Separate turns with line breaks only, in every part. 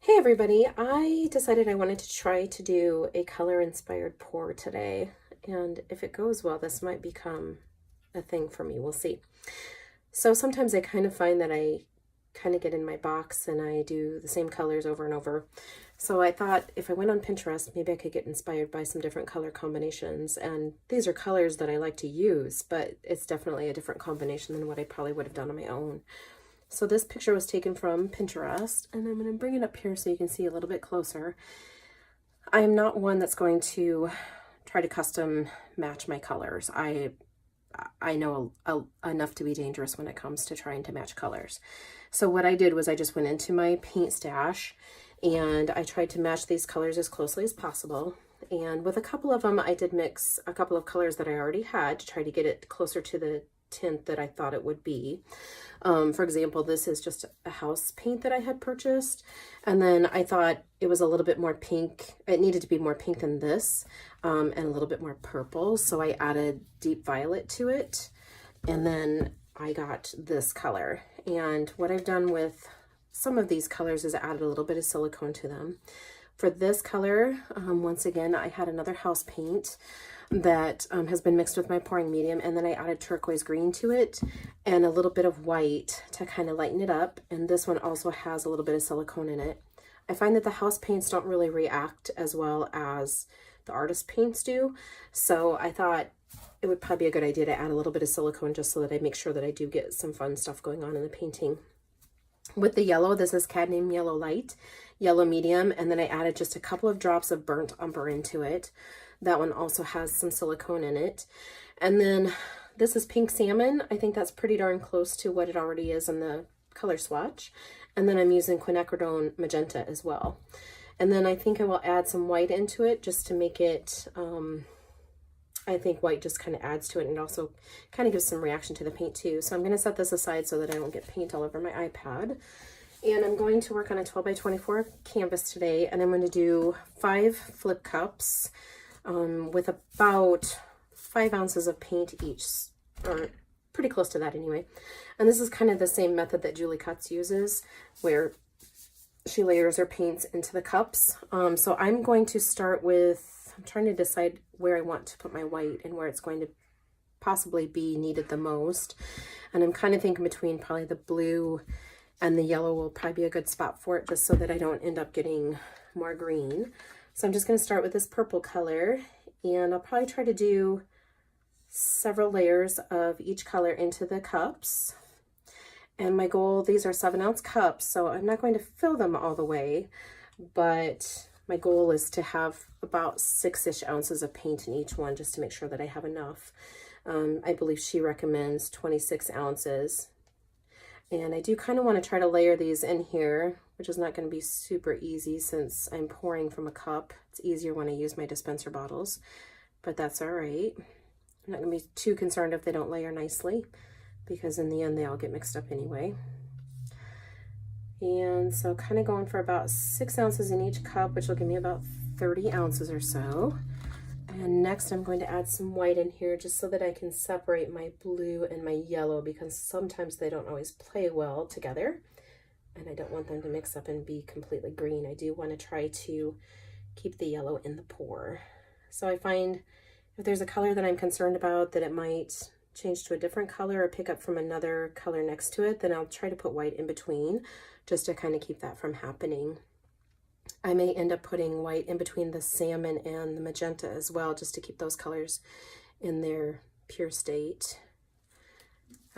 Hey everybody, I decided I wanted to try to do a color inspired pour today, and if it goes well, this might become a thing for me. We'll see. So sometimes I kind of find that I kind of get in my box and I do the same colors over and over. So I thought if I went on Pinterest, maybe I could get inspired by some different color combinations. And these are colors that I like to use, but it's definitely a different combination than what I probably would have done on my own. So this picture was taken from Pinterest, and I'm going to bring it up here so you can see a little bit closer. I am not one that's going to try to custom match my colors. I know enough to be dangerous when it comes to trying to match colors. So what I did was I just went into my paint stash and I tried to match these colors as closely as possible. And with a couple of them, I did mix a couple of colors that I already had to try to get it closer to the tint that I thought it would be. For example, this is just a house paint that I had purchased, and then I thought it was a little bit more pink. It needed to be more pink than this, and a little bit more purple, so I added deep violet to it, and then I got this color. And what I've done with some of these colors is added a little bit of silicone to them. For this color, once again, I had another house paint that has been mixed with my pouring medium, and then I added turquoise green to it and a little bit of white to kind of lighten it up. And this one also has a little bit of silicone in it. I find that the house paints don't really react as well as the artist paints do, so I thought it would probably be a good idea to add a little bit of silicone just so that I make sure that I do get some fun stuff going on in the painting. With the yellow, this is cadmium yellow light, yellow medium, and then I added just a couple of drops of burnt umber into it. That one also has some silicone in it. And then this is pink salmon. I think that's pretty darn close to what it already is in the color swatch. And then I'm using quinacridone magenta as well. And then I think I will add some white into it just to make it, I think white just kind of adds to it, and it also kind of gives some reaction to the paint too. So I'm going to set this aside so that I don't get paint all over my iPad. And I'm going to work on a 12 by 24 canvas today, and I'm going to do 5 flip cups with about 5 ounces of paint each, or pretty close to that anyway. And this is kind of the same method that Julie Cutts uses, where she layers her paints into the cups. So I'm going to start with, I'm trying to decide where I want to put my white and where it's going to possibly be needed the most. And I'm kind of thinking between probably the blue and the yellow will probably be a good spot for it, just so that I don't end up getting more green. So I'm just going to start with this purple color, and I'll probably try to do several layers of each color into the cups. And my goal, these are 7-ounce cups, so I'm not going to fill them all the way, but my goal is to have about 6-ish ounces of paint in each one, just to make sure that I have enough. I believe she recommends 26 ounces. And I do kind of want to try to layer these in here, which is not going to be super easy since I'm pouring from a cup. It's easier when I use my dispenser bottles, but that's all right. I'm not going to be too concerned if they don't layer nicely, because in the end they all get mixed up anyway. And so kind of going for about 6 ounces in each cup, which will give me about 30 ounces or so. And next I'm going to add some white in here just so that I can separate my blue and my yellow, because sometimes they don't always play well together. And I don't want them to mix up and be completely green. I do want to try to keep the yellow in the pour. So I find if there's a color that I'm concerned about that it might change to a different color or pick up from another color next to it, then I'll try to put white in between just to kind of keep that from happening. I may end up putting white in between the salmon and the magenta as well, just to keep those colors in their pure state.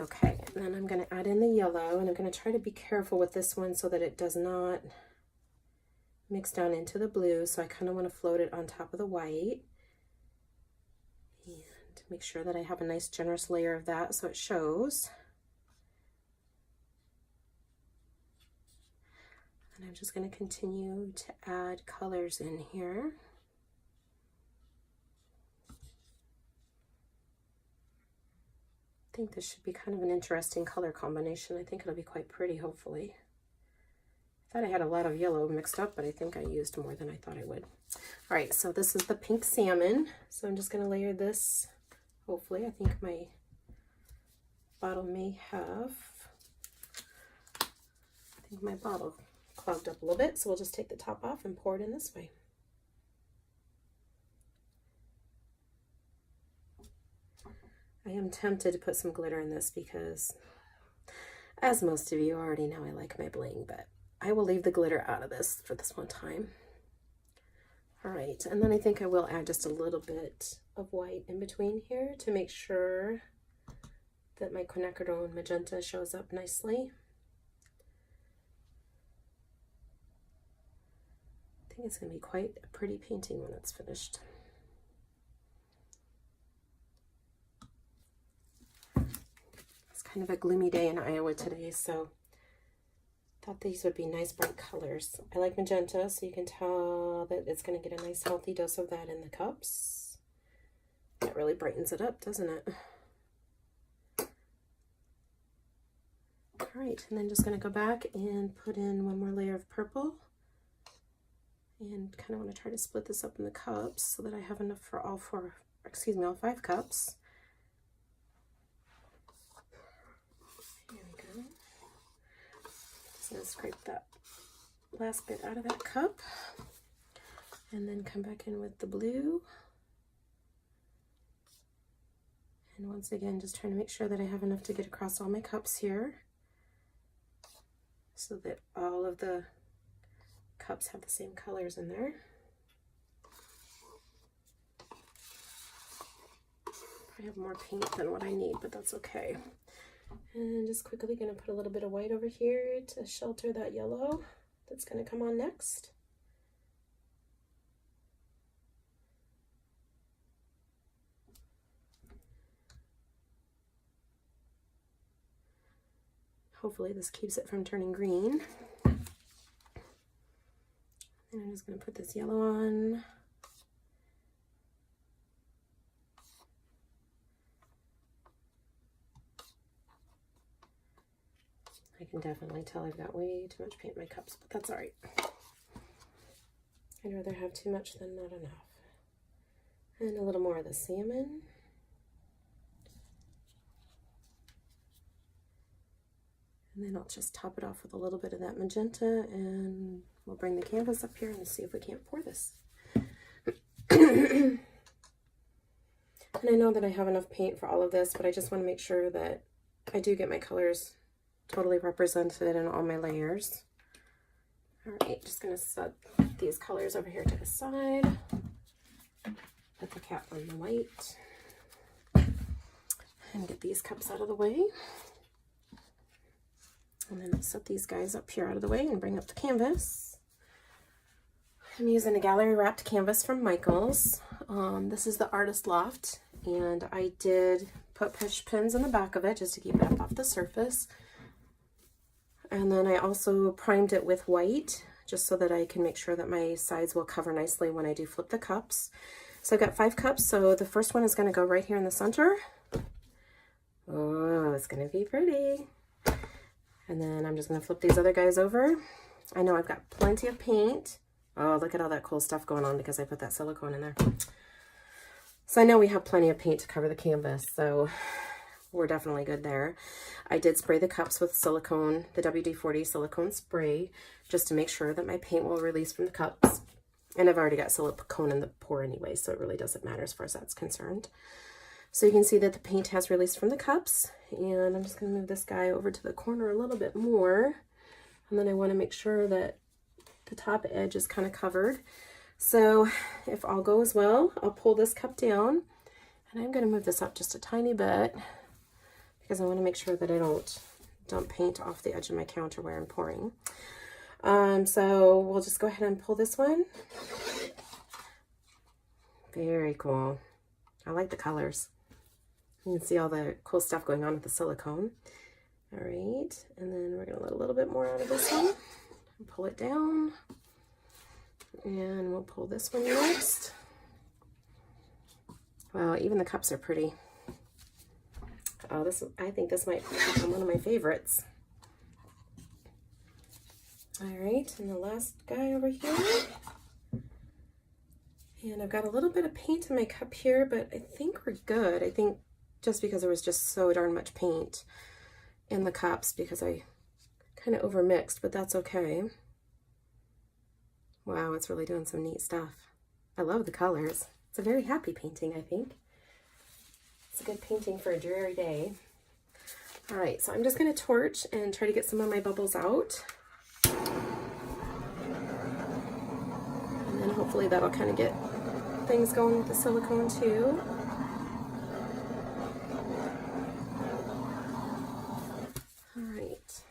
Okay, and then I'm going to add in the yellow, and I'm going to try to be careful with this one so that it does not mix down into the blue. So I kind of want to float it on top of the white and make sure that I have a nice generous layer of that so it shows. And I'm just going to continue to add colors in here. I think this should be kind of an interesting color combination. I think it'll be quite pretty, hopefully. I thought I had a lot of yellow mixed up, but I think I used more than I thought I would. All right, so this is the pink salmon. So I'm just going to layer this, hopefully. I think my bottle may have, my bottle clogged up a little bit, so we'll just take the top off and pour it in this way. I am tempted to put some glitter in this because, as most of you already know, I like my bling, but I will leave the glitter out of this for this one time. All right, and then I think I will add just a little bit of white in between here to make sure that my quinacridone magenta shows up nicely. I think it's going to be quite a pretty painting when it's finished. It's kind of a gloomy day in Iowa today, so I thought these would be nice bright colors. I like magenta, so you can tell that it's going to get a nice healthy dose of that in the cups. That really brightens it up, doesn't it? All right, and then just going to go back and put in one more layer of purple. And kind of want to try to split this up in the cups so that I have enough for all 5 cups. Here we go. Just going to scrape that last bit out of that cup and then come back in with the blue. And once again, just trying to make sure that I have enough to get across all my cups here so that all of the cups have the same colors in there. I have more paint than what I need, but that's okay. And just quickly going to put a little bit of white over here to shelter that yellow that's going to come on next. Hopefully this keeps it from turning green. And I'm just going to put this yellow on. I can definitely tell I've got way too much paint in my cups, but that's all right. I'd rather have too much than not enough. And a little more of the salmon. And then I'll just top it off with a little bit of that magenta, and we'll bring the canvas up here and see if we can't pour this. And I know that I have enough paint for all of this, but I just want to make sure that I do get my colors totally represented in all my layers. All right, just going to set these colors over here to the side. Put the cap on the white. And get these cups out of the way. And then I'll set these guys up here out of the way and bring up the canvas. I'm using a gallery wrapped canvas from Michaels. This is the Artist Loft, and I did put push pins in the back of it just to keep it up off the surface. And then I also primed it with white just so that I can make sure that my sides will cover nicely when I do flip the cups. So I've got 5 cups, so the first one is going to go right here in the center. Oh, it's going to be pretty. And then I'm just going to flip these other guys over. I know I've got plenty of paint. Oh, look at all that cool stuff going on because I put that silicone in there. So I know we have plenty of paint to cover the canvas, so we're definitely good there. I did spray the cups with silicone, the WD-40 silicone spray, just to make sure that my paint will release from the cups. And I've already got silicone in the pour anyway, so it really doesn't matter as far as that's concerned. So you can see that the paint has released from the cups, and I'm just going to move this guy over to the corner a little bit more. And then I want to make sure that the top edge is kind of covered. So if all goes well, I'll pull this cup down, and I'm going to move this up just a tiny bit because I want to make sure that I don't dump paint off the edge of my counter where I'm pouring. So we'll just go ahead and pull this one. Very cool. I like the colors. You can see all the cool stuff going on with the silicone. All right, and then we're going to let a little bit more out of this one and pull it down. And we'll pull this one next. Wow, even the cups are pretty. Oh, I think this might become one of my favorites. All right, and the last guy over here. And I've got a little bit of paint in my cup here, but I think we're good. I think just because there was just so darn much paint in the cups because I kind of overmixed, but that's okay. Wow, it's really doing some neat stuff. I love the colors. It's a very happy painting, I think. It's a good painting for a dreary day. All right, so I'm just going to torch and try to get some of my bubbles out. And then hopefully that'll kind of get things going with the silicone too. All right.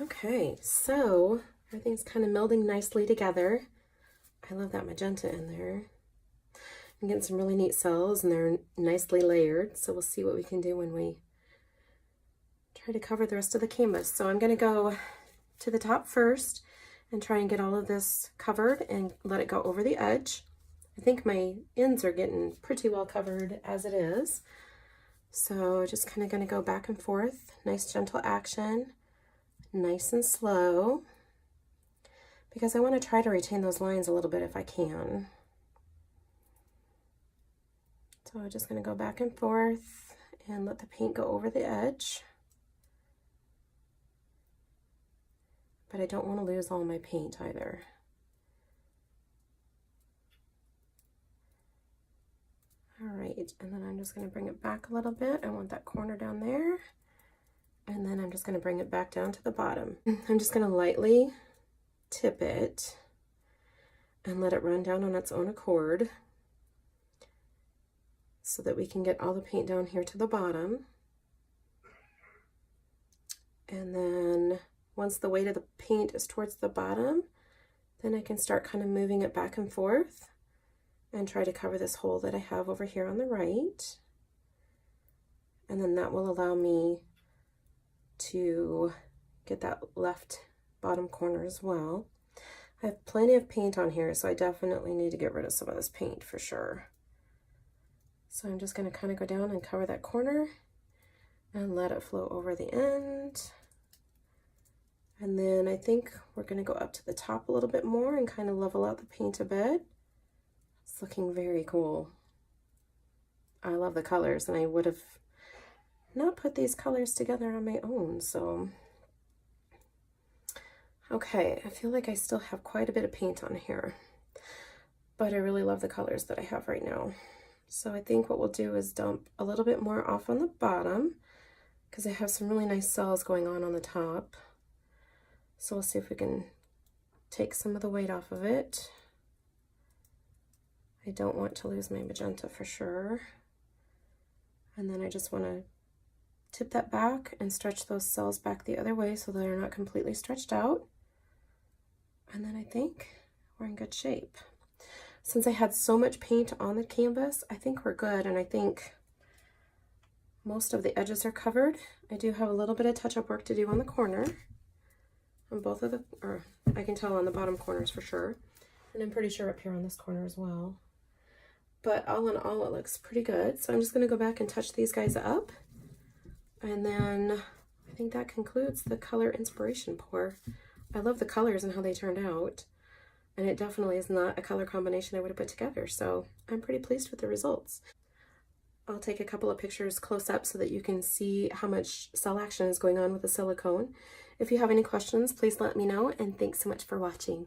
Okay, so everything's kind of melding nicely together. I love that magenta in there. I'm getting some really neat cells, and they're nicely layered, so we'll see what we can do when we try to cover the rest of the canvas. So I'm going to go to the top first and try and get all of this covered and let it go over the edge. I think my ends are getting pretty well covered as it is. So just kind of going to go back and forth, nice gentle action, nice and slow, because I want to try to retain those lines a little bit if I can. So I'm just going to go back and forth and let the paint go over the edge. But I don't want to lose all my paint either. All right, and then I'm just going to bring it back a little bit. I want that corner down there. And then I'm just going to bring it back down to the bottom. I'm just going to lightly tip it and let it run down on its own accord, so that we can get all the paint down here to the bottom. And then once the weight of the paint is towards the bottom, then I can start kind of moving it back and forth and try to cover this hole that I have over here on the right. And then that will allow me to get that left bottom corner as well. I have plenty of paint on here, so I definitely need to get rid of some of this paint for sure. So I'm just going to kind of go down and cover that corner and let it flow over the end. And then I think we're going to go up to the top a little bit more and kind of level out the paint a bit. It's looking very cool. I love the colors, and I would have not put these colors together on my own, so. Okay, I feel like I still have quite a bit of paint on here, but I really love the colors that I have right now. So I think what we'll do is dump a little bit more off on the bottom, because I have some really nice cells going on the top. So we'll see if we can take some of the weight off of it. I don't want to lose my magenta for sure. And then I just want to tip that back and stretch those cells back the other way so they're not completely stretched out. And then I think we're in good shape. Since I had so much paint on the canvas, I think we're good, and I think most of the edges are covered. I do have a little bit of touch-up work to do on the corner, on both of the, or I can tell on the bottom corners for sure, and I'm pretty sure up here on this corner as well. But all in all, it looks pretty good. So I'm just going to go back and touch these guys up, and then I think that concludes the color inspiration pour. I love the colors and how they turned out. And it definitely is not a color combination I would have put together, so I'm pretty pleased with the results. I'll take a couple of pictures close up so that you can see how much cell action is going on with the silicone. If you have any questions, please let me know, and thanks so much for watching.